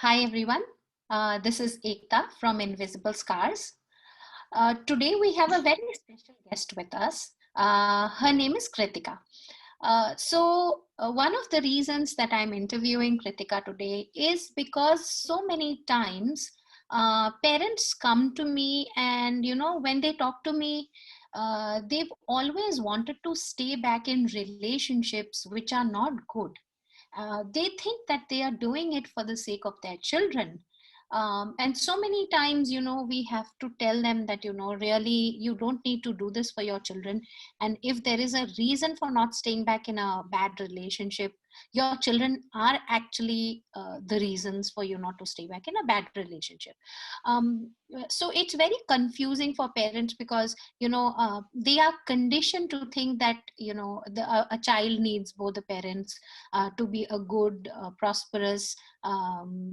Hi everyone, this is Ekta from Invisible Scars. Today we have a very special guest with us. Her name is Kritika. One of the reasons that I'm interviewing Kritika today is because so many times parents come to me, and when they talk to me, they've always wanted to stay back in relationships which are not good. They think that they are doing it for the sake of their children. And so many times, we have to tell them that, really, you don't need to do this for your children. And if there is a reason for not staying back in a bad relationship, your children are actually the reasons for you not to stay back in a bad relationship. So it's very confusing for parents because they are conditioned to think that a child needs both the parents to be a good, prosperous,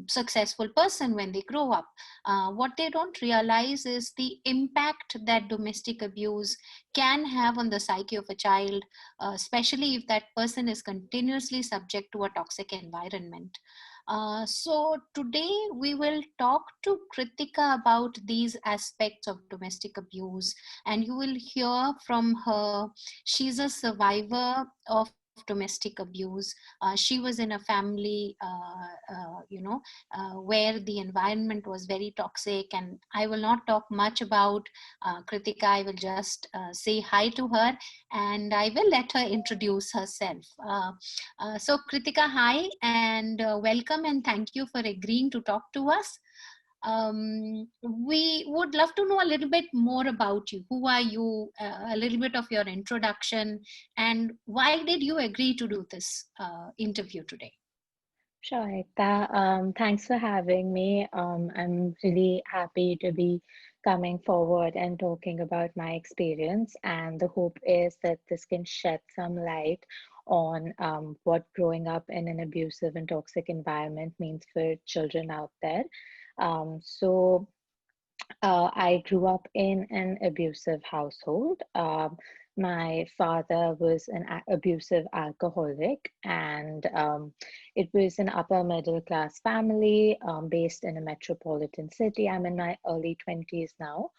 successful person when they grow up. What they don't realize is the impact that domestic abuse can have on the psyche of a child, especially if that person is continuously subject to a toxic environment. So today we will talk to Kritika about these aspects of domestic abuse, and you will hear from her. She's a survivor of domestic abuse. She was in a family, where the environment was very toxic. And I will not talk much about Kritika. I will just say hi to her, and I will let her introduce herself. So, Kritika, hi, and welcome, and thank you for agreeing to talk to us. We would love to know a little bit more about you. Who are you? A little bit of your introduction, and why did you agree to do this interview today? Sure, Ekta. Thanks for having me. I'm really happy to be coming forward and talking about my experience. And the hope is that this can shed some light on what growing up in an abusive and toxic environment means for children out there. I grew up in an abusive household. My father was an abusive alcoholic, and it was an upper middle class family based in a metropolitan city. I'm in my early 20s now.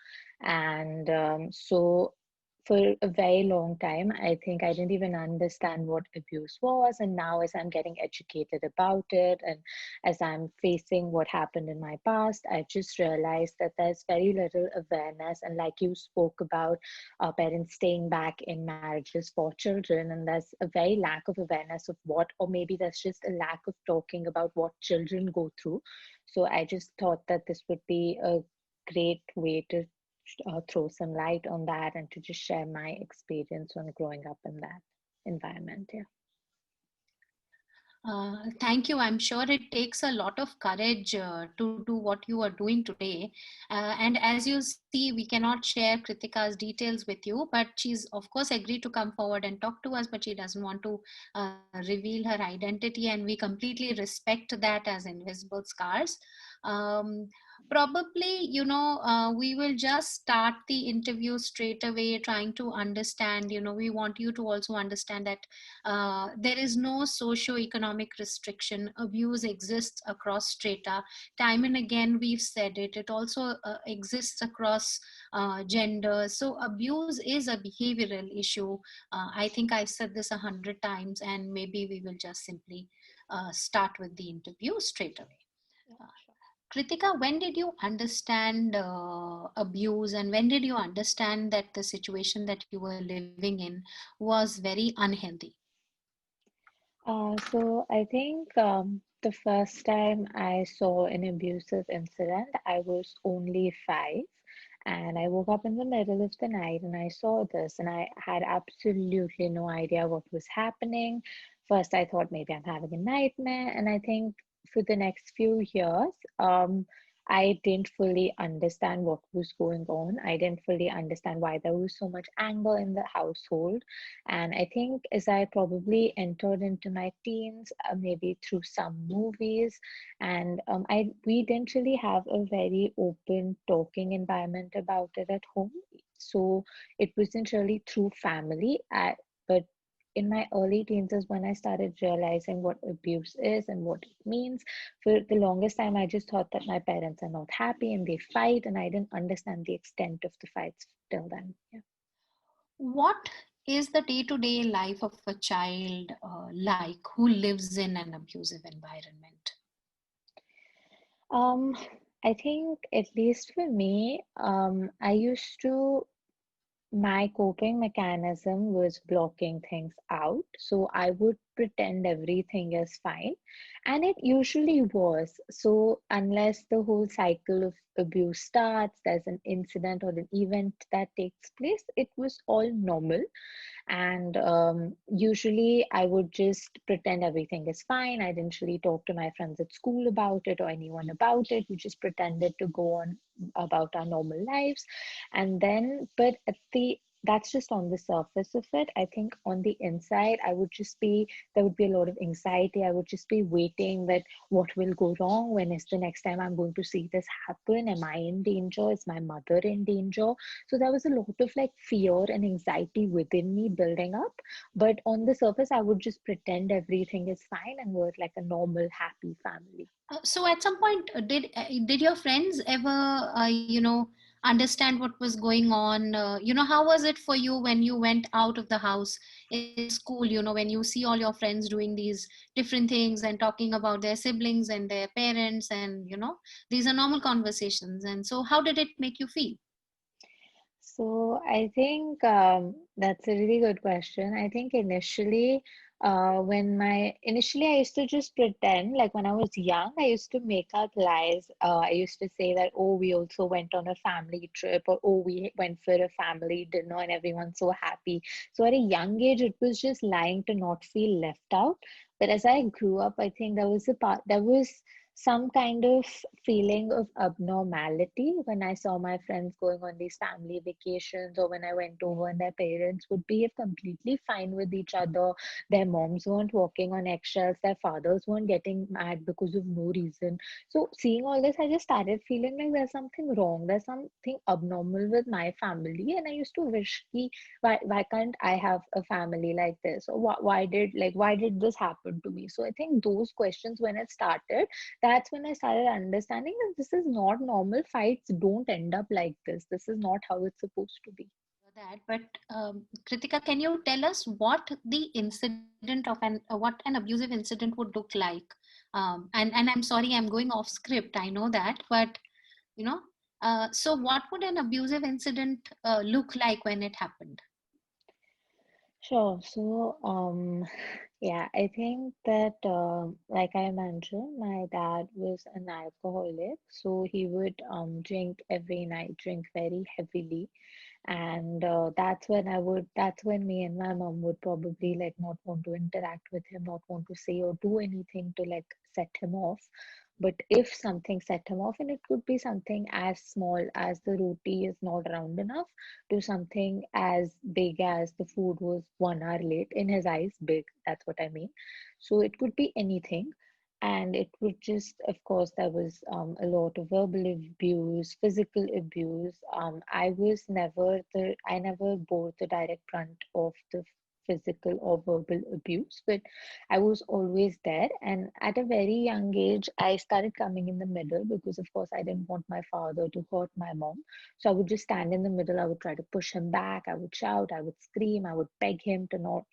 And for a very long time, I think I didn't even understand what abuse was. And now, as I'm getting educated about it, and as I'm facing what happened in my past, I just realized that there's very little awareness. And like you spoke about, parents staying back in marriages for children, and there's a very lack of awareness of what, or maybe there's just a lack of talking about what children go through. So I just thought that this would be a great way to throw some light on that and to just share my experience on growing up in that environment. Yeah. Thank you. I'm sure it takes a lot of courage to do what you are doing today. And as you see, we cannot share Kritika's details with you, but she's, of course, agreed to come forward and talk to us, but she doesn't want to reveal her identity, and we completely respect that as Invisible Scars. Um, Probably, we will just start the interview straight away, trying to understand. We want you to also understand that there is no socio-economic restriction. Abuse exists across strata. Time and again, we've said it. It also exists across gender. So abuse is a behavioral issue. I think I've said this 100 times, and maybe we will just simply start with the interview straight away. Yeah, Uh, sure. Kritika, when did you understand abuse, and when did you understand that the situation that you were living in was very unhealthy? So I think the first time I saw an abusive incident, I was only 5, and I woke up in the middle of the night and I saw this, and I had absolutely no idea what was happening. First, I thought maybe I'm having a nightmare, and I think for the next few years, I didn't fully understand what was going on. I didn't fully understand why there was so much anger in the household. And I think as I probably entered into my teens, maybe through some movies, and we didn't really have a very open talking environment about it at home. So it wasn't really through family, but in my early teens is when I started realizing what abuse is and what it means. For the longest time, I just thought that my parents are not happy and they fight, and I didn't understand the extent of the fights till then. Yeah. What is the day-to-day life of a child like who lives in an abusive environment? Um, I think at least for me, I used to my coping mechanism was blocking things out. So I would pretend everything is fine. And it usually was. So unless the whole cycle of abuse starts, there's an incident or an event that takes place, it was all normal. And usually I would just pretend everything is fine. I didn't really talk to my friends at school about it or anyone about it. We just pretended to go on about our normal lives. And then, but at the that's just on the surface of it. I think on the inside, there would be a lot of anxiety. I would just be waiting that what will go wrong? When is the next time I'm going to see this happen? Am I in danger? Is my mother in danger? So there was a lot of like fear and anxiety within me building up. But on the surface, I would just pretend everything is fine and we're like a normal, happy family. So at some point, did your friends ever, understand what was going on? How was it for you when you went out of the house in school? When you see all your friends doing these different things and talking about their siblings and their parents, and these are normal conversations. And so, how did it make you feel? So I think that's a really good question. I think initially, initially I used to just pretend like when I was young, I used to make up lies. I used to say that, oh, we also went on a family trip, or oh, we went for a family dinner and everyone's so happy. So at a young age, it was just lying to not feel left out. But as I grew up, I think there was some kind of feeling of abnormality when I saw my friends going on these family vacations, or when I went over and their parents would behave completely fine with each other. Their moms weren't walking on eggshells, their fathers weren't getting mad because of no reason. So, seeing all this, I just started feeling like there's something wrong, there's something abnormal with my family, and I used to wish, why can't I have a family like this? Or why did this happen to me? So, I think those questions when it started, that's when I started understanding that this is not normal. Fights don't end up like this. This is not how it's supposed to be. That, but Kritika, can you tell us what the incident of what an abusive incident would look like? And I'm sorry, I'm going off script. I know that, but you know, so what would an abusive incident look like when it happened? Sure. So, yeah, I think that, like I mentioned, my dad was an alcoholic, so he would drink every night, drink very heavily, and that's when me and my mom would probably like not want to interact with him, not want to say or do anything to like set him off. But if something set him off, and it could be something as small as the roti is not round enough, to something as big as the food was 1 hour late, in his eyes big, that's what I mean. So it could be anything. And it would just, of course, there was a lot of verbal abuse, physical abuse. I never bore the direct brunt of the physical or verbal abuse, but I was always there. And at a very young age, I started coming in the middle because, of course, I didn't want my father to hurt my mom. So I would just stand in the middle. I would try to push him back. I would shout. I would scream. I would beg him to not,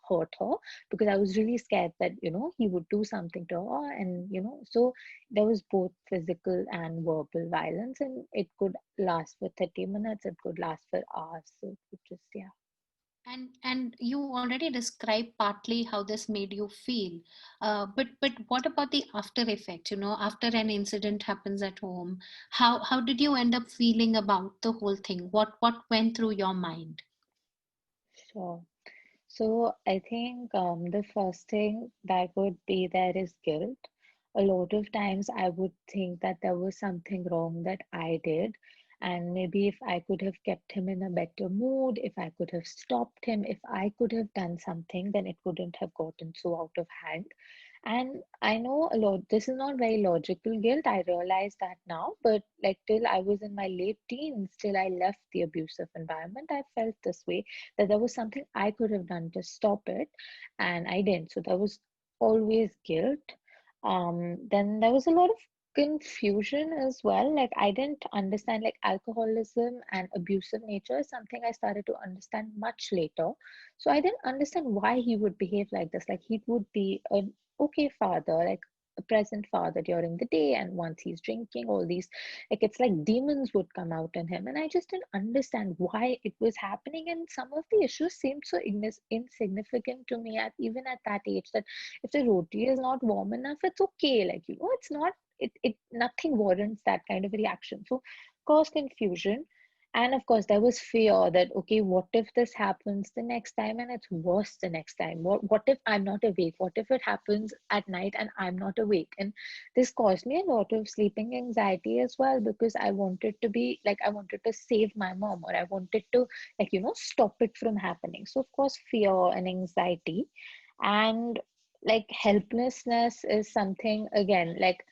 hurt her, because I was really scared that, he would do something to her. And, so there was both physical and verbal violence, and it could last for 30 minutes. It could last for hours. So it would just, yeah. And you already described partly how this made you feel, but what about the after effect? After an incident happens at home, how did you end up feeling about the whole thing? What went through your mind? Sure. So I think the first thing that would be there is guilt. A lot of times I would think that there was something wrong that I did. And maybe if I could have kept him in a better mood, if I could have stopped him, if I could have done something, then it wouldn't have gotten so out of hand. And I know a lot, this is not very logical guilt. I realize that now, but like till I was in my late teens, till I left the abusive environment, I felt this way, that there was something I could have done to stop it, and I didn't. So there was always guilt. Then there was a lot of confusion as well. Like I didn't understand, like alcoholism and abusive nature is something I started to understand much later. So I didn't understand why he would behave like this. Like he would be an okay father, like a present father during the day, and once he's drinking, all these, like it's like demons would come out in him, and I just didn't understand why it was happening. And some of the issues seemed so insignificant to me at even at that age, that if the roti is not warm enough, it's okay, like it's not, it nothing warrants that kind of reaction. So cause confusion. And of course, there was fear that, okay, what if this happens the next time and it's worse the next time? What if I'm not awake? What if it happens at night and I'm not awake? And this caused me a lot of sleeping anxiety as well, because I wanted to be like, I wanted to save my mom, or I wanted to, like, stop it from happening. So, of course, fear and anxiety. And like helplessness is something, again, like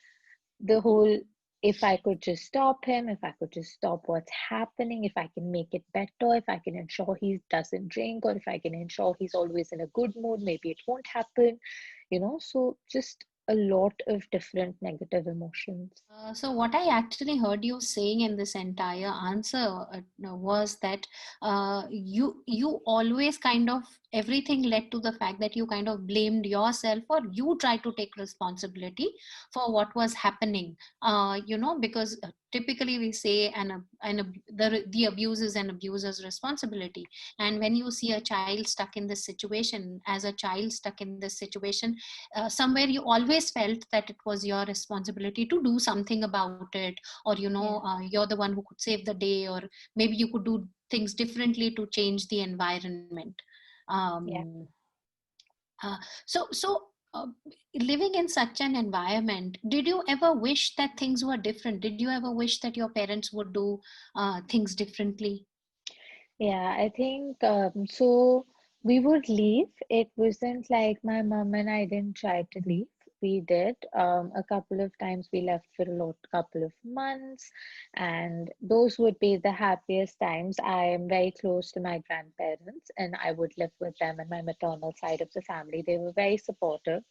the whole, if I could just stop him, if I could just stop what's happening, if I can make it better, if I can ensure he doesn't drink, or if I can ensure he's always in a good mood, maybe it won't happen. So just a lot of different negative emotions. So what I actually heard you saying in this entire answer was that you always kind of, everything led to the fact that you kind of blamed yourself, or you tried to take responsibility for what was happening. Because typically we say the abuse is an abuser's responsibility. And when you see a child stuck in this situation, as a child stuck in this situation, somewhere you always felt that it was your responsibility to do something about it, or Yeah, you're the one who could save the day, or maybe you could do things differently to change the environment. yeah. um, uh, so living in such an environment, did you ever wish that things were different? Did you ever wish that your parents would do things differently? Yeah, I think so. We would leave. It wasn't like my mom and I didn't try to leave. We did. A couple of times we left for couple of months, and those would be the happiest times. I am very close to my grandparents, and I would live with them and my maternal side of the family. They were very supportive,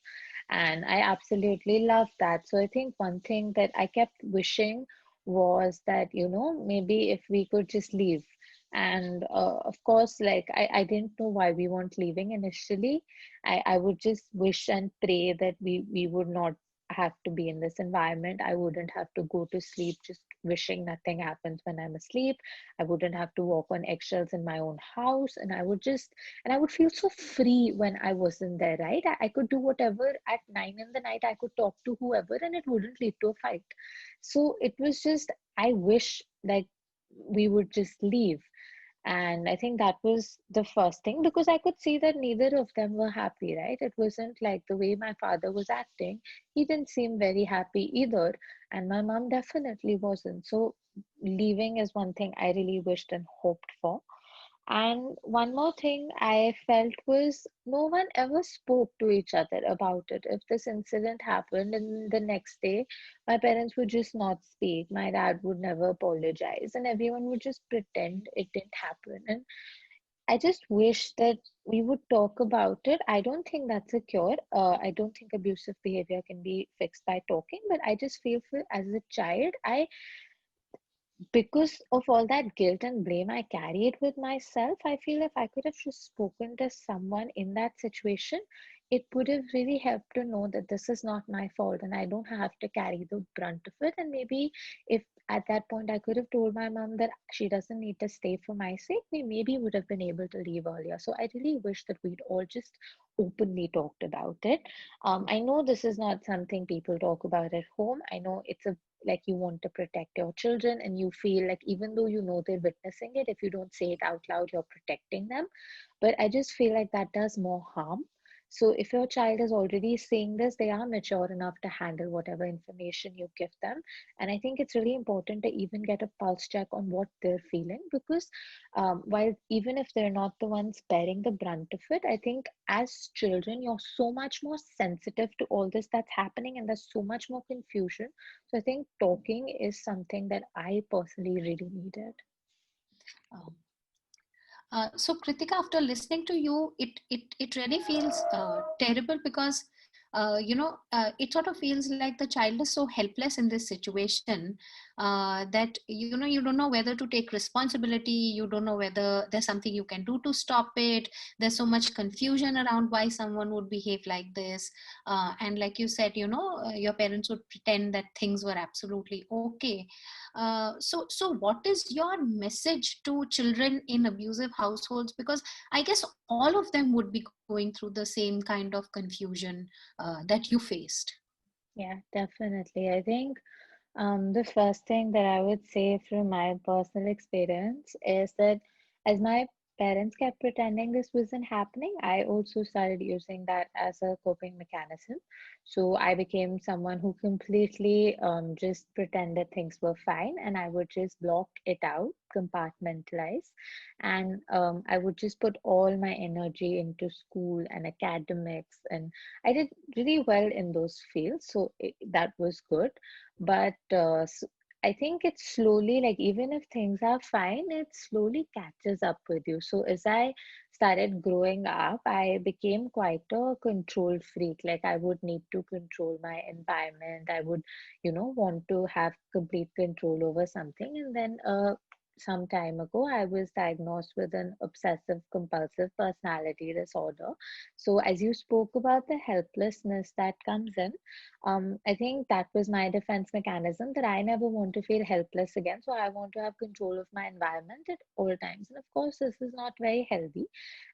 and I absolutely loved that. So I think one thing that I kept wishing was that, maybe if we could just leave. And of course, like I didn't know why we weren't leaving initially. I would just wish and pray that we would not have to be in this environment. I wouldn't have to go to sleep just wishing nothing happens when I'm asleep. I wouldn't have to walk on eggshells in my own house. And I would feel so free when I wasn't there, right? I could do whatever at 9 in the night. I could talk to whoever and it wouldn't lead to a fight. So it was just, I wish like we would just leave. And I think that was the first thing, because I could see that neither of them were happy, right? It wasn't like the way my father was acting. He didn't seem very happy either. And my mom definitely wasn't. So leaving is one thing I really wished and hoped for. And one more thing I felt was no one ever spoke to each other about it. If this incident happened and the next day, my parents would just not speak. My dad would never apologize, and everyone would just pretend it didn't happen. And I just wish that we would talk about it. I don't think that's a cure. I don't think abusive behavior can be fixed by talking, but I just feel for as a child, because of all that guilt and blame I carried with myself, I feel if I could have just spoken to someone in that situation, it would have really helped to know that this is not my fault and I don't have to carry the brunt of it. And maybe if at that point I could have told my mom that she doesn't need to stay for my sake, we maybe would have been able to leave earlier. So I really wish that we'd all just openly talked about it. I know this is not something people talk about at home. I know it's a like you want to protect your children and you feel like even though you know they're witnessing it, if you don't say it out loud, you're protecting them. But I just feel like that does more harm. So if your child is already seeing this, they are mature enough to handle whatever information you give them. And I think it's really important to even get a pulse check on what they're feeling, because while even if they're not the ones bearing the brunt of it, I think as children, you're so much more sensitive to all this that's happening, and there's so much more confusion. So I think talking is something that I personally really needed. Um, so Kritika, after listening to you, it really feels terrible because it sort of feels like the child is so helpless in this situation that you don't know whether to take responsibility. You don't know whether there's something you can do to stop it. There's so much confusion around why someone would behave like this, and like you said, your parents would pretend that things were absolutely okay. So what is your message to children in abusive households? Because I guess all of them would be going through the same kind of confusion that you faced. Yeah, definitely. I think the first thing that I would say from my personal experience is that as my parents kept pretending this wasn't happening, I also started using that as a coping mechanism. So I became someone who completely just pretended things were fine, and I would just block it out, compartmentalize, and I would just put all my energy into school and academics, and I did really well in those fields, so that was good. But I think it's slowly, like, even if things are fine, it slowly catches up with you. So as I started growing up, I became quite a control freak. Like, I would need to control my environment. I would, want to have complete control over something. And then some time ago, I was diagnosed with an obsessive compulsive personality disorder. So as you spoke about the helplessness that comes in, I think that was my defense mechanism, that I never want to feel helpless again. So I want to have control of my environment at all times. And of course, this is not very healthy.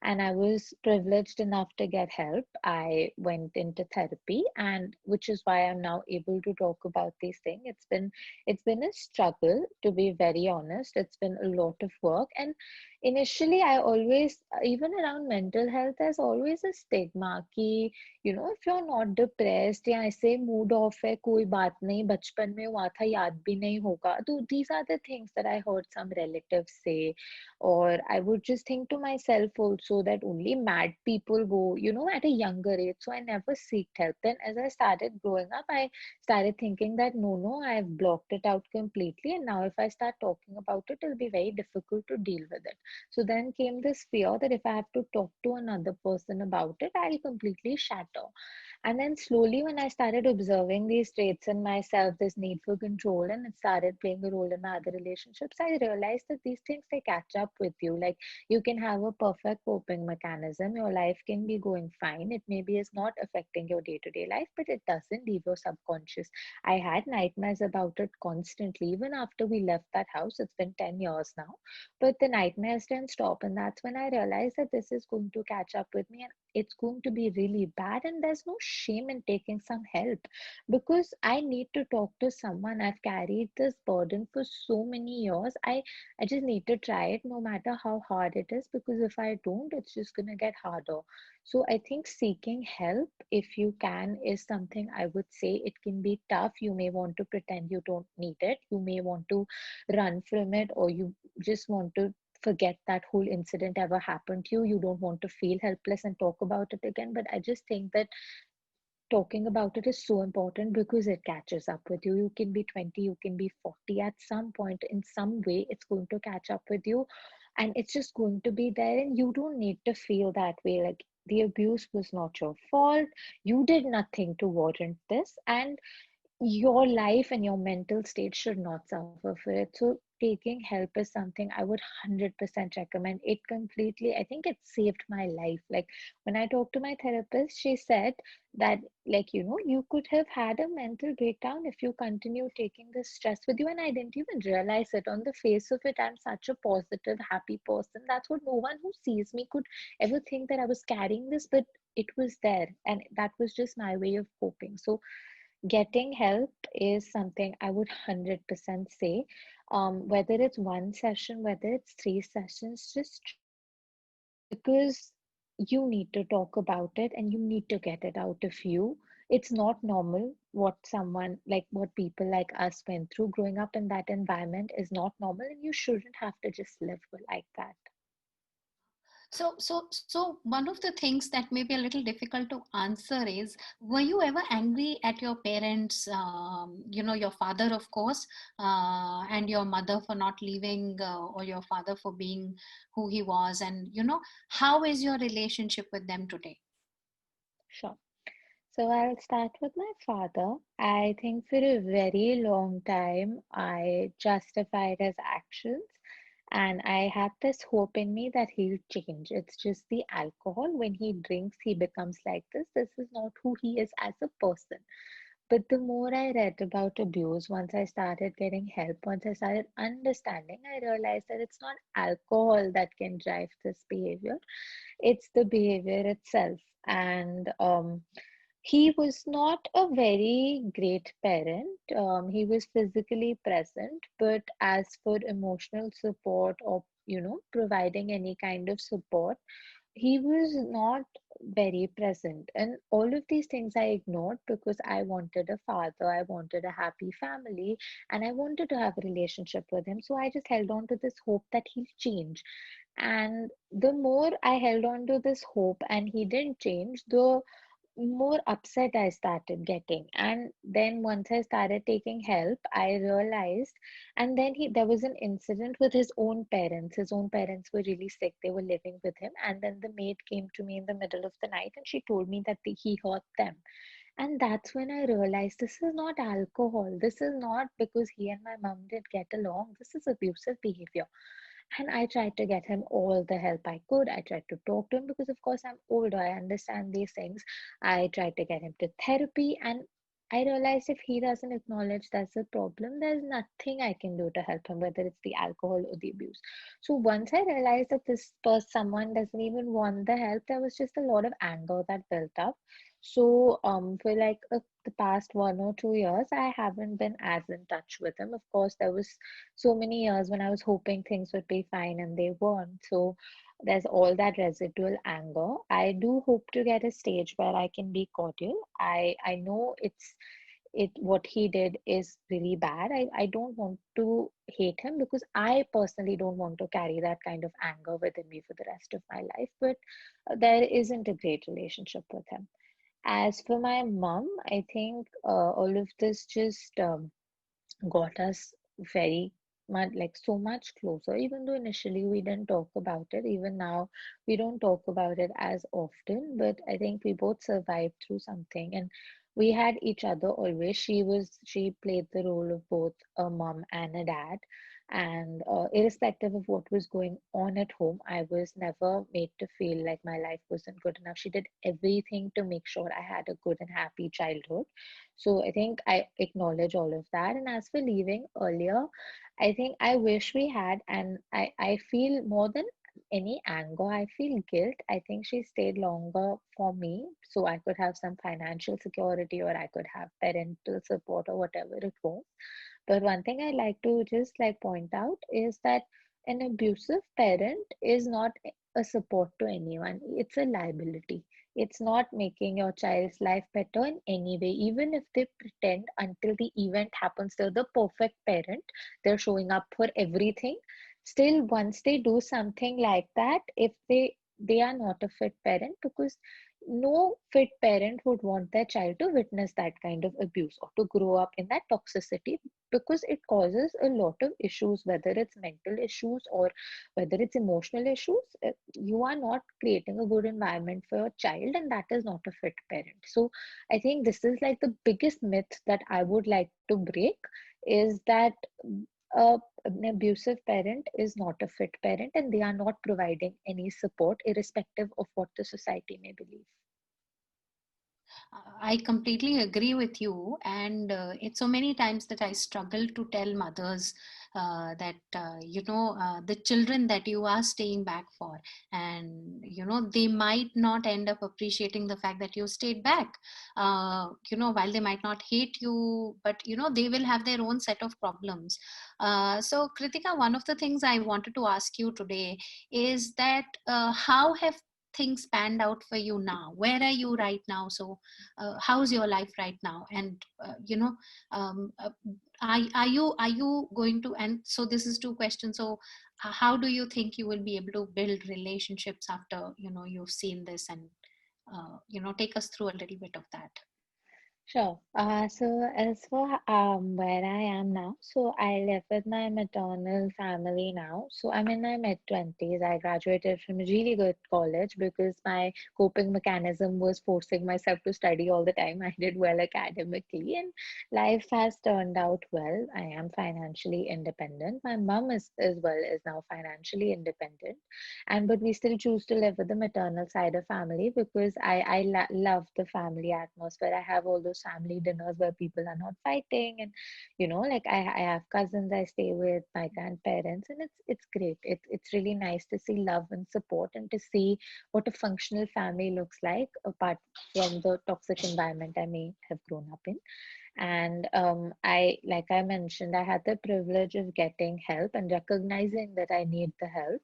And I was privileged enough to get help. I went into therapy, and which is why I'm now able to talk about these things. It's been a struggle, to be very honest. It's been a lot of work. And initially, I always, even around mental health, there's always a stigma कि if you're not depressed या ऐसे mood off है, कोई बात नहीं, बचपन में हुआ था, याद भी नहीं होगा. तो these are the things that I heard some relatives say, or I would just think to myself also that only mad people go, at a younger age. So I never seeked help. Then as I started growing up, I started thinking that no, I've blocked it out completely, and now if I start talking about it, it'll be very difficult to deal with it. So then came this fear that if I have to talk to another person about it, I'll completely shatter. And then slowly, when I started observing these traits in myself, this need for control, and it started playing a role in my other relationships, I realized that these things, they catch up with you. Like, you can have a perfect coping mechanism, your life can be going fine. It maybe is not affecting your day to day life, but it doesn't leave your subconscious. I had nightmares about it constantly, even after we left that house. It's been 10 years now, but the nightmares didn't stop. And that's when I realized that this is going to catch up with me, and it's going to be really bad. And there's no shame in taking some help, because I need to talk to someone. I've carried this burden for so many years. I just need to try it, no matter how hard it is, because if I don't, it's just going to get harder. So I think seeking help, if you can, is something I would say. It can be tough. You may want to pretend you don't need it. You may want to run from it, or you just want to forget that whole incident ever happened to you. You don't want to feel helpless and talk about it again. But I just think that talking about it is so important, because it catches up with you. You can be 20, you can be 40. At some point, in some way, it's going to catch up with you, and it's just going to be there. And you don't need to feel that way. Like, the abuse was not your fault. You did nothing to warrant this. And your life and your mental state should not suffer for it. So taking help is something I would 100% recommend. It completely, I think it saved my life. Like, when I talked to my therapist, she said that, like, you could have had a mental breakdown if you continue taking this stress with you. And I didn't even realize it. On the face of it, I'm such a positive, happy person. That's what no one who sees me could ever think, that I was carrying this, but it was there. And that was just my way of coping. So getting help is something I would 100% say. Whether it's one session, whether it's three sessions, just try it. Because you need to talk about it and you need to get it out of you. It's not normal what someone like what people like us went through. Growing up in that environment is not normal, and you shouldn't have to just live like that. So one of the things that may be a little difficult to answer is, were you ever angry at your parents, your father, of course, and your mother for not leaving, or your father for being who he was? And, how is your relationship with them today? Sure. So I'll start with my father. I think for a very long time I justified his actions, and I had this hope in me that he'll change. It's just the alcohol. When he drinks, he becomes like this. This is not who he is as a person. But the more I read about abuse, once I started getting help, once I started understanding, I realized that it's not alcohol that can drive this behavior, it's the behavior itself. And he was not a very great parent. He was physically present, but as for emotional support or providing any kind of support, he was not very present. And all of these things I ignored because I wanted a father, I wanted a happy family, and I wanted to have a relationship with him. So I just held on to this hope that he'll change. And the more I held on to this hope and he didn't change, the more upset I started getting. And then once I started taking help, I realized, and then there was an incident with his own parents. His own parents were really sick. They were living with him. And then the maid came to me in the middle of the night and she told me that he hurt them. And that's when I realized this is not alcohol. This is not because he and my mom did get along. This is abusive behavior. And I tried to get him all the help I could. I tried to talk to him because, of course, I'm older. I understand these things. I tried to get him to therapy, and I realized if he doesn't acknowledge that's a problem, there's nothing I can do to help him, whether it's the alcohol or the abuse. So once I realized that this person, someone doesn't even want the help, there was just a lot of anger that built up. So for like the past 1 or 2 years, I haven't been as in touch with him. Of course, there was so many years when I was hoping things would be fine and they weren't. So there's all that residual anger. I do hope to get a stage where I can be cordial. I know it what he did is really bad. I don't want to hate him because I personally don't want to carry that kind of anger within me for the rest of my life. But there isn't a great relationship with him. As for my mom, I think all of this just got us very much like so much closer, even though initially we didn't talk about it. Even now we don't talk about it as often, but I think we both survived through something, and we had each other always. She played the role of both a mom and a dad, and irrespective of what was going on at home, I was never made to feel like my life wasn't good enough. She did everything to make sure I had a good and happy childhood. So I think I acknowledge all of that. And as for leaving earlier, I think I wish we had, and I feel more than any anger, I feel guilt. I think she stayed longer for me so I could have some financial security or I could have parental support or whatever it was. But one thing I like to just like point out is that an abusive parent is not a support to anyone. It's a liability. It's not making your child's life better in any way, even if they pretend until the event happens. They're the perfect parent. They're showing up for everything. Still, once they do something like that, if they are not a fit parent, because no fit parent would want their child to witness that kind of abuse or to grow up in that toxicity, because it causes a lot of issues, whether it's mental issues or whether it's emotional issues. You are not creating a good environment for your child, and that is not a fit parent. So I think this is like the biggest myth that I would like to break, is that an abusive parent is not a fit parent and they are not providing any support irrespective of what the society may believe. I completely agree with you, and it's so many times that I struggle to tell mothers that the children that you are staying back for, and they might not end up appreciating the fact that you stayed back. While they might not hate you, but they will have their own set of problems. So, Kritika, one of the things I wanted to ask you today is that how have things panned out for you now? Where are you right now? So how's your life right now? And um, uh, are you going to, and so this is two questions. So how do you think you will be able to build relationships after you've seen this? And take us through a little bit of that. Sure. So as for where I am now, so I live with my maternal family now. So I'm in my mid-20s. I graduated from a really good college because my coping mechanism was forcing myself to study all the time. I did well academically, and life has turned out well. I am financially independent. My mom is as well is now financially independent, and but we still choose to live with the maternal side of family because I love the family atmosphere. I have all those family dinners where people are not fighting, and like I have cousins I stay with, my grandparents, and it's great. It's really nice to see love and support and to see what a functional family looks like apart from the toxic environment I may have grown up in. And I, like I mentioned, I had the privilege of getting help and recognizing that I need the help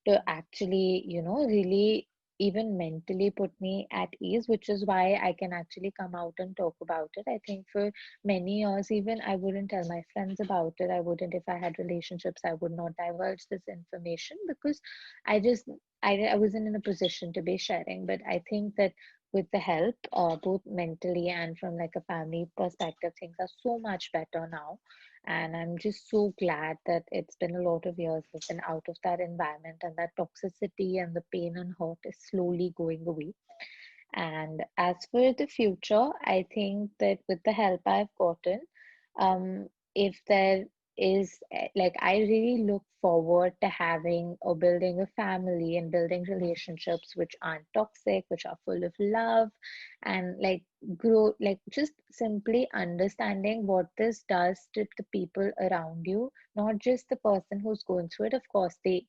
to actually, really even mentally put me at ease, which is why I can actually come out and talk about it. I think for many years, even I wouldn't tell my friends about it. I wouldn't, if I had relationships, I would not divulge this information because I just, I wasn't in a position to be sharing. But I think that with the help, both mentally and from like a family perspective, things are so much better now. And I'm just so glad that it's been a lot of years I've been out of that environment, and that toxicity and the pain and hurt is slowly going away. And as for the future, I think that with the help I've gotten, if there is like, I really look forward to having or building a family and building relationships which aren't toxic, which are full of love, and like grow, like just simply understanding what this does to the people around you, not just the person who's going through it. Of course, they're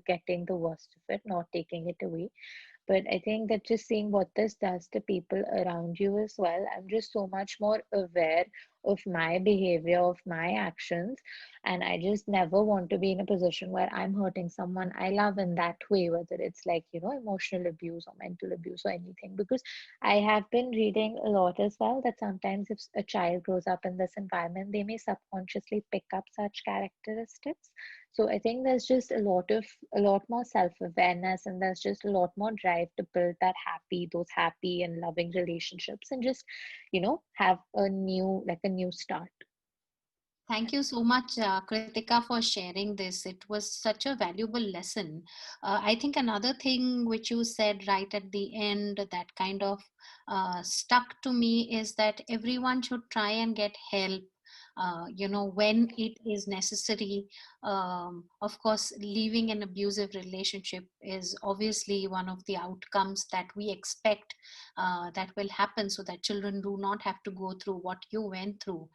getting the worst of it, not taking it away, but I think that just seeing what this does to people around you as well, I'm just so much more aware of my behavior, of my actions. And I just never want to be in a position where I'm hurting someone I love in that way, whether it's like, emotional abuse or mental abuse or anything. Because I have been reading a lot as well that sometimes if a child grows up in this environment, they may subconsciously pick up such characteristics. So I think there's just a lot more self-awareness, and there's just a lot more drive to build those happy and loving relationships, and just, have a new start. Thank you so much, Kritika, for sharing this. It was such a valuable lesson. I think another thing which you said right at the end that kind of stuck to me is that everyone should try and get help. When it is necessary. Of course, leaving an abusive relationship is obviously one of the outcomes that we expect that will happen, so that children do not have to go through what you went through.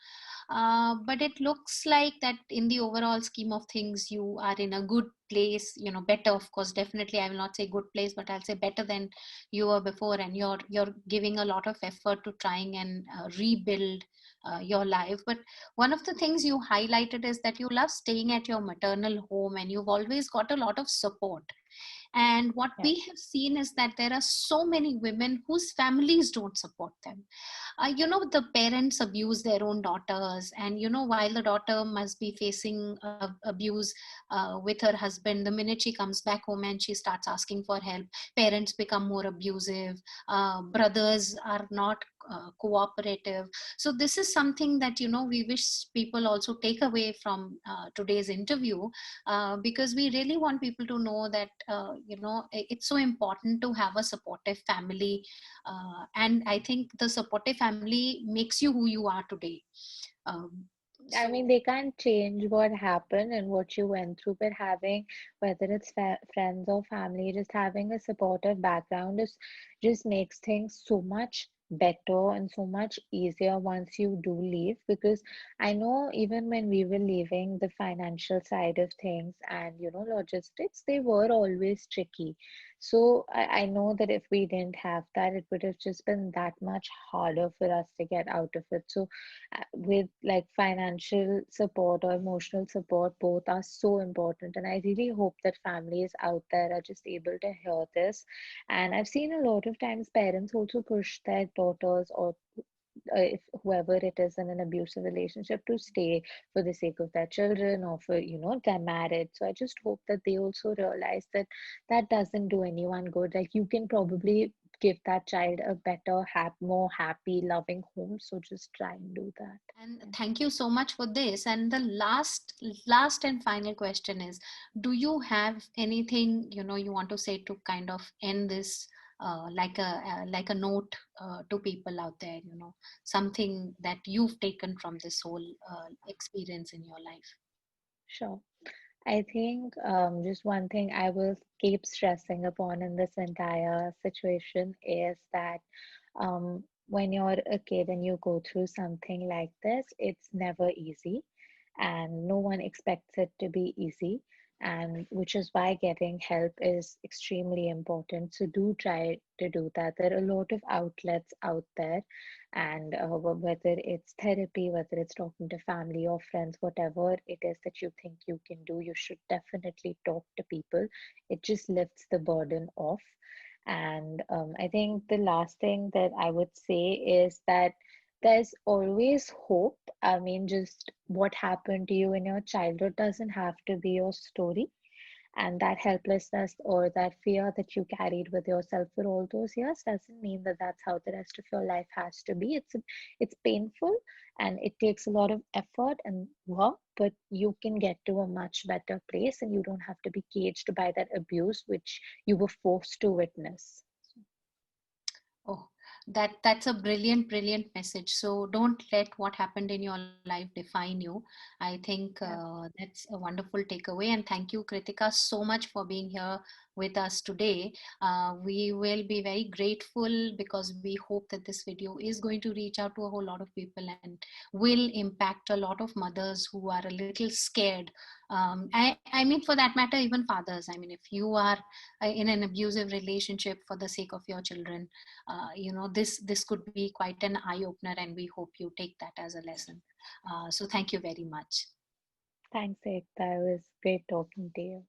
But it looks like that in the overall scheme of things, you are in a good place, better, of course, definitely. I will not say good place, but I'll say better than you were before, and you're giving a lot of effort to trying and rebuild your life. But one of the things you highlighted is that you love staying at your maternal home, and you've always got a lot of support. And what Yeah. we have seen is that there are so many women whose families don't support them. The parents abuse their own daughters, and while the daughter must be facing abuse with her husband, the minute she comes back home and she starts asking for help, parents become more abusive. Brothers are not cooperative. So this is something that we wish people also take away from today's interview, because we really want people to know that it's so important to have a supportive family, and I think the supportive family makes you who you are today. um, I mean, so they can't change what happened and what you went through, but having, whether it's friends or family, just having a supportive background is just makes things so much better and so much easier once you do leave. Because I know even when we were leaving, the financial side of things and logistics, they were always tricky. So I know that if we didn't have that, it would have just been that much harder for us to get out of it. So with like financial support or emotional support, both are so important. And I really hope that families out there are just able to hear this. And I've seen a lot of times parents also push their daughters or if whoever it is in an abusive relationship to stay for the sake of their children or for their marriage. So I just hope that they also realize that that doesn't do anyone good. Like you can probably give that child a better more happy loving home, so just try and do that. And thank you so much for this. And the last and final question is, do you have anything, you want to say to kind of end this, like a note to people out there, something that you've taken from this whole experience in your life? Sure. I think just one thing I will keep stressing upon in this entire situation is that when you're a kid and you go through something like this, it's never easy, and no one expects it to be easy. And which is why getting help is extremely important. So do try to do that. There are a lot of outlets out there, and whether it's therapy, whether it's talking to family or friends, whatever it is that you think you can do, you should definitely talk to people. It just lifts the burden off. And I think the last thing that I would say is that there's always hope. I mean, just what happened to you in your childhood doesn't have to be your story, and that helplessness or that fear that you carried with yourself for all those years doesn't mean that that's how the rest of your life has to be. It's painful, and it takes a lot of effort and work, but you can get to a much better place, and you don't have to be caged by that abuse which you were forced to witness. Oh, that's a brilliant message. So don't let what happened in your life define you. I think Yeah. that's a wonderful takeaway. And thank you, Kritika, so much for being here with us today. We will be very grateful because we hope that this video is going to reach out to a whole lot of people and will impact a lot of mothers who are a little scared. I mean, for that matter, even fathers. I mean, if you are in an abusive relationship for the sake of your children, this could be quite an eye opener, and we hope you take that as a lesson. So thank you very much. Thanks, Ekta. It was great talking to you.